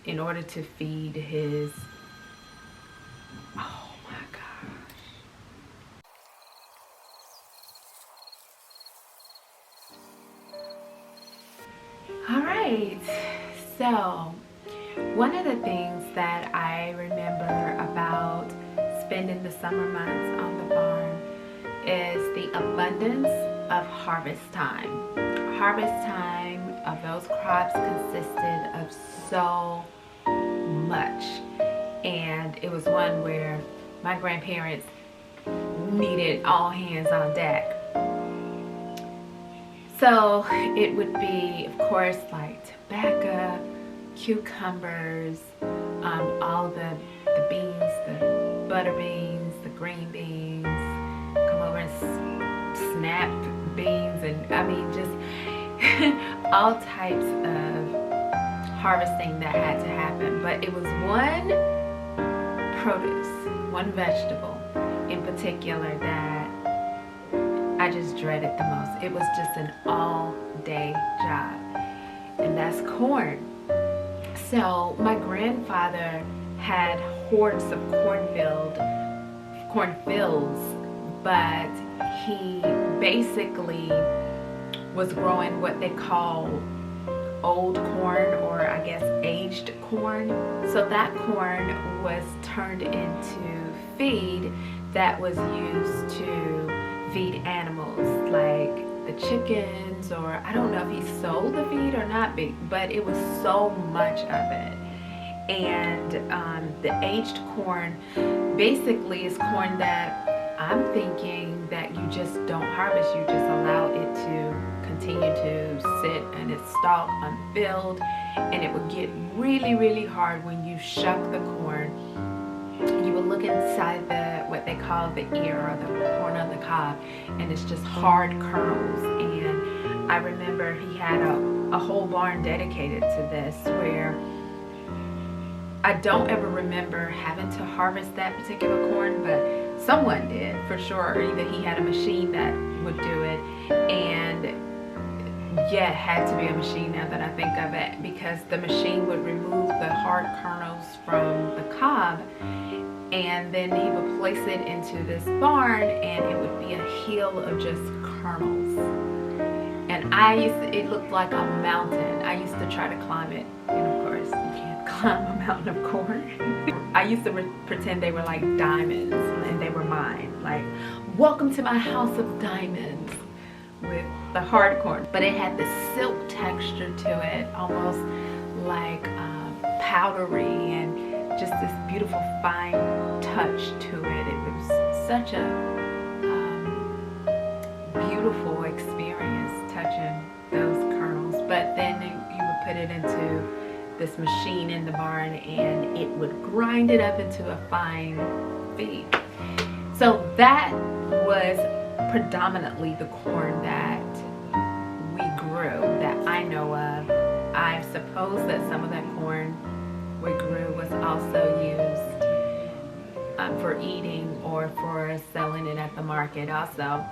in order to feed his, oh my gosh. All right, so one of the things that I remember about spending the summer months on the farm is the abundance of harvest time. Harvest time of those crops consisted of so much, and it was one where my grandparents needed all hands on deck. So it would be, of course, like tobacco, cucumbers, all the beans, the butter beans, the green beans, come over and snap beans, and I mean just all types of harvesting that had to happen. But it was one produce, one vegetable in particular that I just dreaded the most. It was just an all-day job, and that's corn. So my grandfather had hordes of cornfields, but he basically was growing what they call old corn, or I guess aged corn. So that corn was turned into feed that was used to feed animals like the chickens, or I don't know if he sold the feed or not, but it was so much of it. And the aged corn basically is corn that I'm thinking that you just don't harvest, you just allow it to continue to sit in its stalk unfilled, and it would get really, really hard when you shuck the corn. You would look inside what they call the ear, or the corn on the cob, and it's just hard kernels. And I remember he had a whole barn dedicated to this, where I don't ever remember having to harvest that particular corn, but someone did for sure. Either he had a machine that would do it, and yeah, it had to be a machine now that I think of it, because the machine would remove the hard kernels from the cob, and then he would place it into this barn, and it would be a hill of just kernels. And it looked like a mountain. I used to try to climb it, and of course you can't climb a mountain of corn. I used to pretend they were like diamonds, and they were mine. Like, welcome to my house of diamonds, with the hard corn. But it had this silk texture to it, almost like powdery, and just this beautiful fine touch to it. It was such a beautiful experience touching those kernels. But then you would put it into this machine in the barn, and it would grind it up into a fine feed. So that was predominantly the corn that we grew, that I know of. I suppose that some of that corn we grew was also used for eating or for selling it at the market also.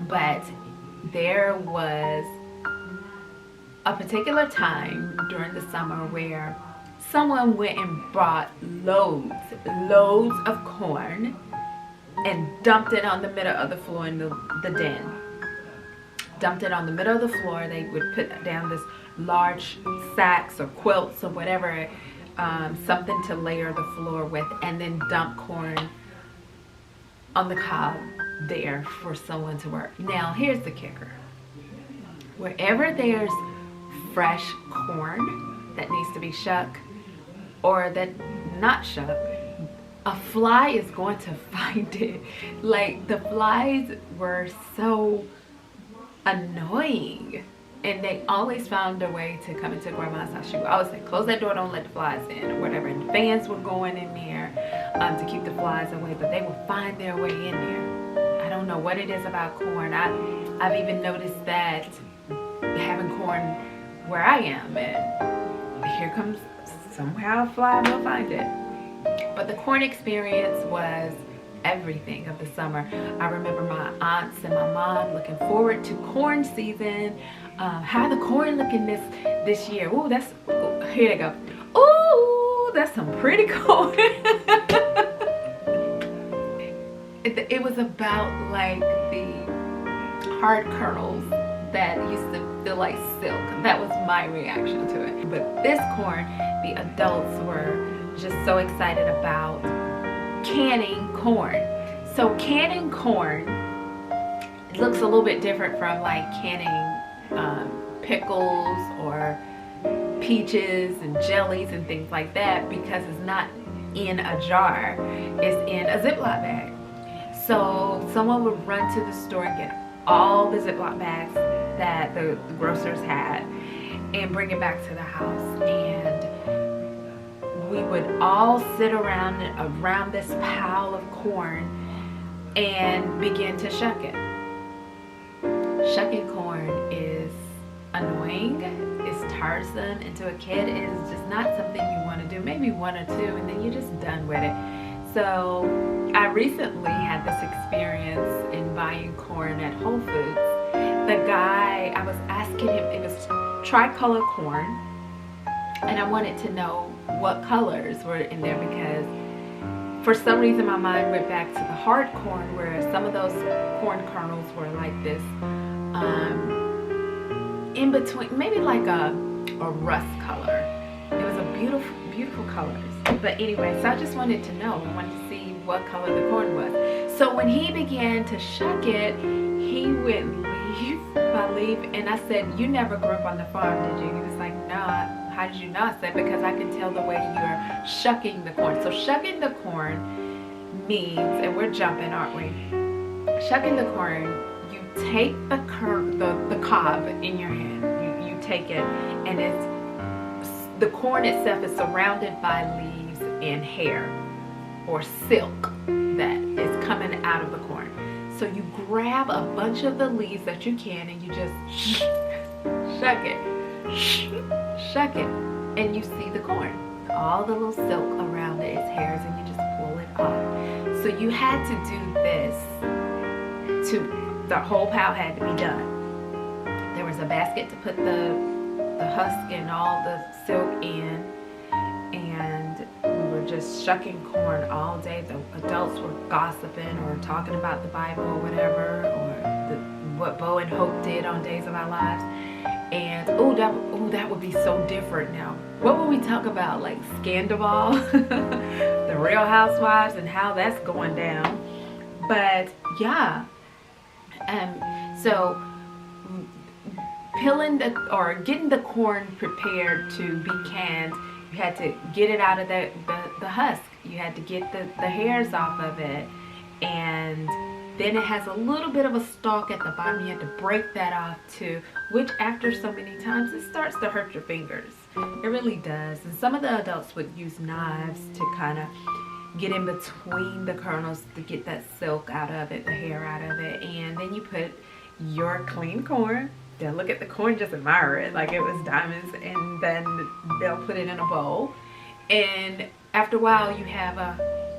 But there was a particular time during the summer where someone went and brought loads of corn and dumped it on the middle of the floor in the den. Dumped it on the middle of the floor. They would put down this large sacks or quilts or whatever, something to layer the floor with, and then dump corn on the cob there for someone to work. Now here's the kicker. Wherever there's fresh corn that needs to be shucked, or that not shucked, a fly is going to find it. Like, the flies were so annoying, and they always found a way to come into grandma's house. She would always say, close that door, don't let the flies in, or whatever. And fans were going in there to keep the flies away, but they will find their way in there. I don't know what it is about corn. I've even noticed that having corn where I am, and here comes somehow a fly will find it. But the corn experience was everything of the summer. I remember my aunts and my mom looking forward to corn season. How the corn looking this year? Ooh, here they go. Ooh, that's some pretty corn. It was about like the hard kernels that used to feel like silk. That was my reaction to it. But this corn, the adults were just so excited about canning corn. So canning corn looks a little bit different from like canning pickles or peaches and jellies and things like that, because it's not in a jar, it's in a Ziploc bag. So someone would run to the store and get all the Ziploc bags that the grocers had and bring it back to the house, and we would all sit around this pile of corn and begin to shuck it. Shucking corn is annoying, it's tiresome, and to a kid it is just not something you want to do. Maybe one or two and then you're just done with it. So I recently had this experience in buying corn at Whole Foods. The guy, I was asking him, it was tricolor corn, and I wanted to know what colors were in there, because for some reason my mind went back to the hard corn, where some of those corn kernels were like this in between, maybe like a rust color. It was a beautiful colors. But anyway, so I just wanted to know, I wanted to see what color the corn was. So when he began to shuck it, he went leaf by leaf, and I said, "You never grew up on the farm, did you?" He was like, "No." How did you know? I said, "Because I can tell the way you're shucking the corn." So shucking the corn means, and we're jumping, aren't we? Shucking the corn, you take the cob in your hand. You take it, and the corn itself is surrounded by leaves and hair or silk that is coming out of the corn. So you grab a bunch of the leaves that you can, and you just shuck it, and you see the corn, all the little silk around it, its hairs, and you just pull it off. So you had to do this the whole pile had to be done. There was a basket to put the husk and all the silk in, and we were just shucking corn all day. The adults were gossiping or talking about the Bible or whatever, or what Bo and Hope did on Days of Our Lives. And that would be so different now. What would we talk about? Like Scandival, the Real Housewives, and how that's going down. But yeah, so getting the corn prepared to be canned, you had to get it out of the husk. You had to get the hairs off of it, and then it has a little bit of a stalk at the bottom. You have to break that off too, which after so many times it starts to hurt your fingers. It really does. And some of the adults would use knives to kind of get in between the kernels to get that silk out of it, the hair out of it, and then you put your clean corn. They'll look at the corn, just admire it like it was diamonds, and then they'll put it in a bowl. And after a while you have a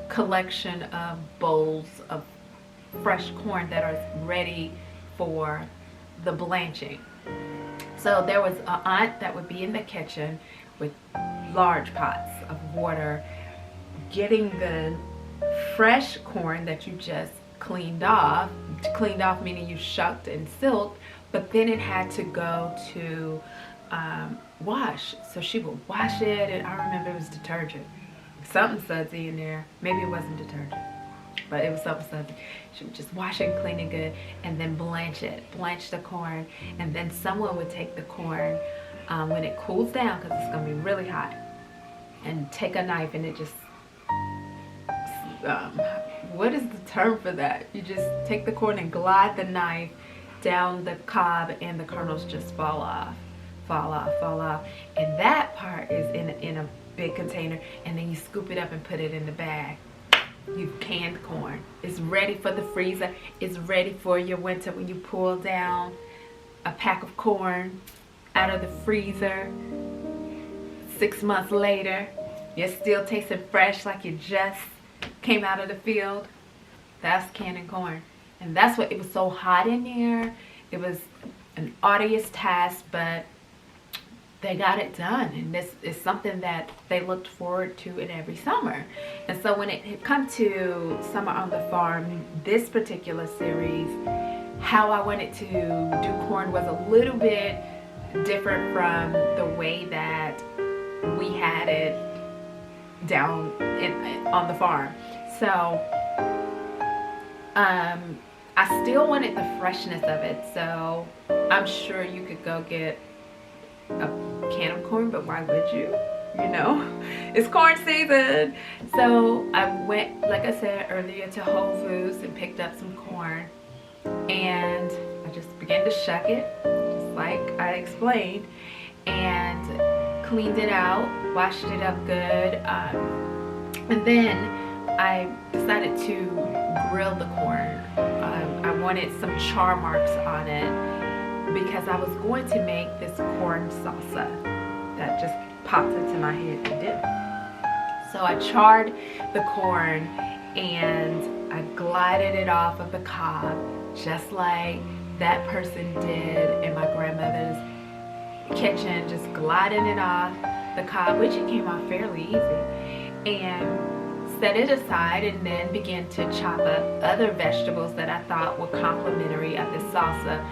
collection of bowls of fresh corn that are ready for the blanching. So there was an aunt that would be in the kitchen with large pots of water, getting the fresh corn that you just cleaned off meaning you shucked and silked, but then it had to go to wash. So she would wash it, and I remember it was detergent, something sudsy in there. Maybe it wasn't detergent, but it was something sudsy. She would just wash it and clean it good, and then blanch the corn. And then someone would take the corn when it cools down, because it's going to be really hot, and take a knife, and it just what is the term for that? You just take the corn and glide the knife down the cob, and the kernels just fall off. And that part is in a big container, and then you scoop it up and put it in the bag. You've canned corn. It's ready for the freezer. It's ready for your winter when you pull down a pack of corn out of the freezer 6 months later. You're still tasting fresh like you just came out of the field. That's canning corn. And that's what, it was so hot in there. It was an arduous task, but they got it done, and this is something that they looked forward to it every summer. And so when it had come to Summer on the Farm, this particular series, how I wanted to do corn was a little bit different from the way that we had it down on the farm. So I still wanted the freshness of it, so I'm sure you could go get a can of corn, but why would you? You know, it's corn season. So I went, like I said earlier, to Whole Foods and picked up some corn, and I just began to shuck it, just like I explained, and cleaned it out, washed it up good, and then I decided to grill the corn. I wanted some char marks on it because I was going to make this corn salsa. That just popped into my head to do. So I charred the corn and I glided it off of the cob, just like that person did in my grandmother's kitchen, just gliding it off the cob, which it came off fairly easy, and set it aside, and then began to chop up other vegetables that I thought were complimentary of the salsa.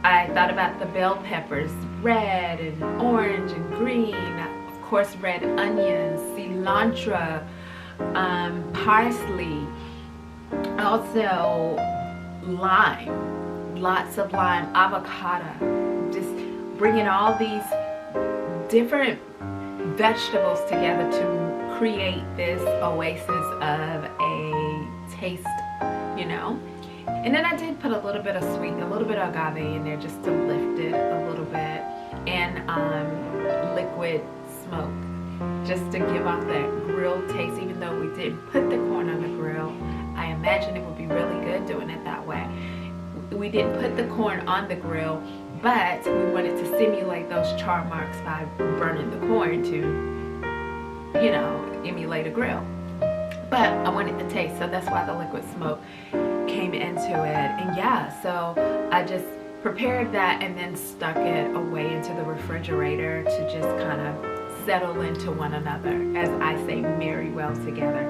I thought about the bell peppers, red and orange and green, of course red onions, cilantro, parsley, also lime, lots of lime, avocado, just bringing all these different vegetables together to create this oasis of a taste, you know. And then I did put a little bit of a little bit of agave in there just to lift it a little bit, and liquid smoke just to give off that grilled taste. Even though we didn't put the corn on the grill, I imagine it would be really good doing it that way. We didn't put the corn on the grill, but we wanted to simulate those char marks by burning the corn to, you know, emulate a grill. But I wanted the taste, so that's why the liquid smoke came into it. And yeah, so I just prepared that and then stuck it away into the refrigerator to just kind of settle into one another, as I say, marry well together.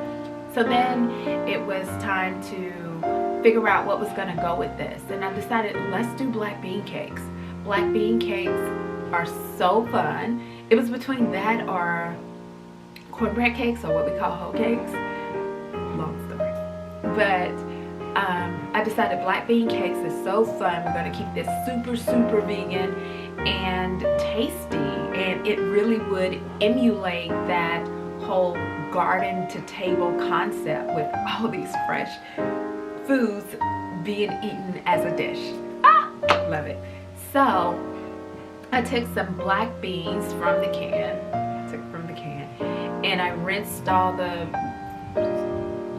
So then it was time to figure out what was going to go with this, and I decided, let's do black bean cakes. Black bean cakes are so fun. It was between that or cornbread cakes, or what we call hoe cakes. Long story. But I decided black bean cakes is so fun. We're going to keep this super vegan and tasty, and it really would emulate that whole garden to table concept with all these fresh foods being eaten as a dish. Love it. So I took some black beans from the can, and I rinsed all the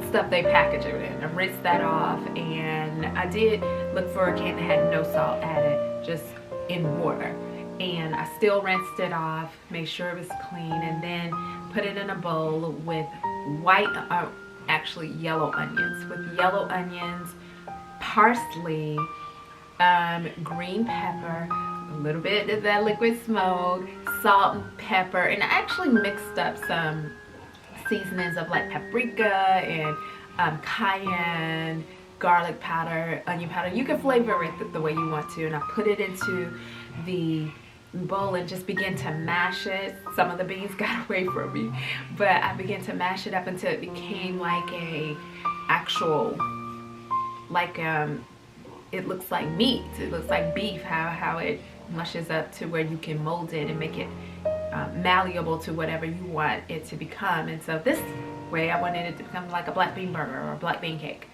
stuff they package it in. I rinsed that off, and I did look for a can that had no salt added, just in water. And I still rinsed it off, made sure it was clean, and then put it in a bowl with yellow onions, parsley, green pepper, a little bit of that liquid smoke, salt and pepper, and I actually mixed up some seasonings of like paprika and cayenne, garlic powder, onion powder. You can flavor it the way you want to, and I put it into the bowl and just began to mash it. Some of the beans got away from me, but I began to mash it up until it became like a actual, like it looks like meat, it looks like beef, how it mushes up to where you can mold it and make it malleable to whatever you want it to become. And so this way I wanted it to become like a black bean burger or a black bean cake.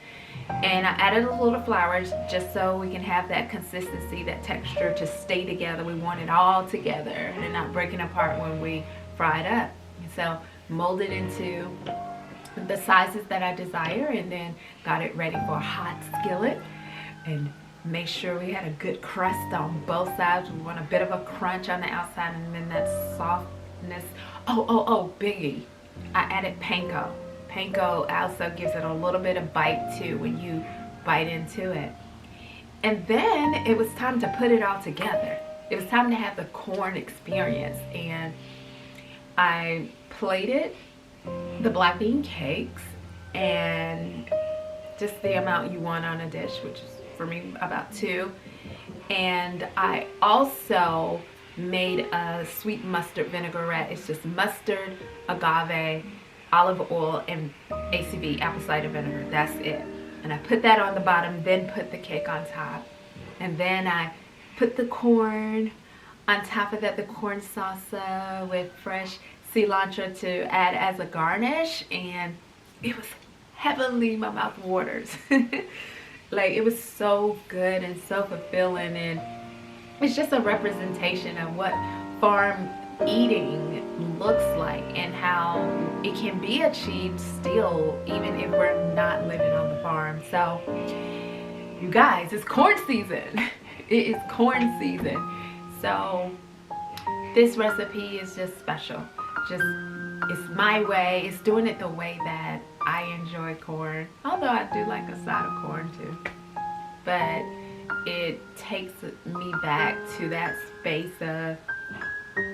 And I added a little flour just so we can have that consistency, that texture to stay together. We want it all together and not breaking apart when we fry it up. And so molded into the sizes that I desire, and then got it ready for a hot skillet, and make sure we had a good crust on both sides. We want a bit of a crunch on the outside, and then that softness. Oh, biggie, I added panko. Panko also gives it a little bit of bite too when you bite into it. And then it was time to put it all together. it was time to have the corn experience. And I plated the black bean cakes, and just the amount you want on a dish, which is for me about 2. And I also made a sweet mustard vinaigrette. It's just mustard, agave, olive oil, and ACV, apple cider vinegar. That's it. And I put that on the bottom, then put the cake on top. And then I put the corn on top of that, the corn salsa with fresh cilantro to add as a garnish. And it was heavenly. My mouth waters. Like, it was so good and so fulfilling, and it's just a representation of what farm eating looks like and how it can be achieved still even if we're not living on the farm. So you guys, it's corn season. It is corn season. So this recipe is just special. Just, it's my way. It's doing it the way that I enjoy corn, although I do like a side of corn too. But it takes me back to that space of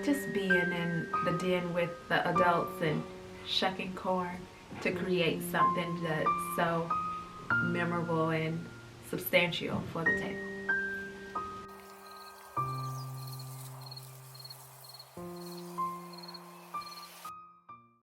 just being in the den with the adults and shucking corn to create something that's so memorable and substantial for the table.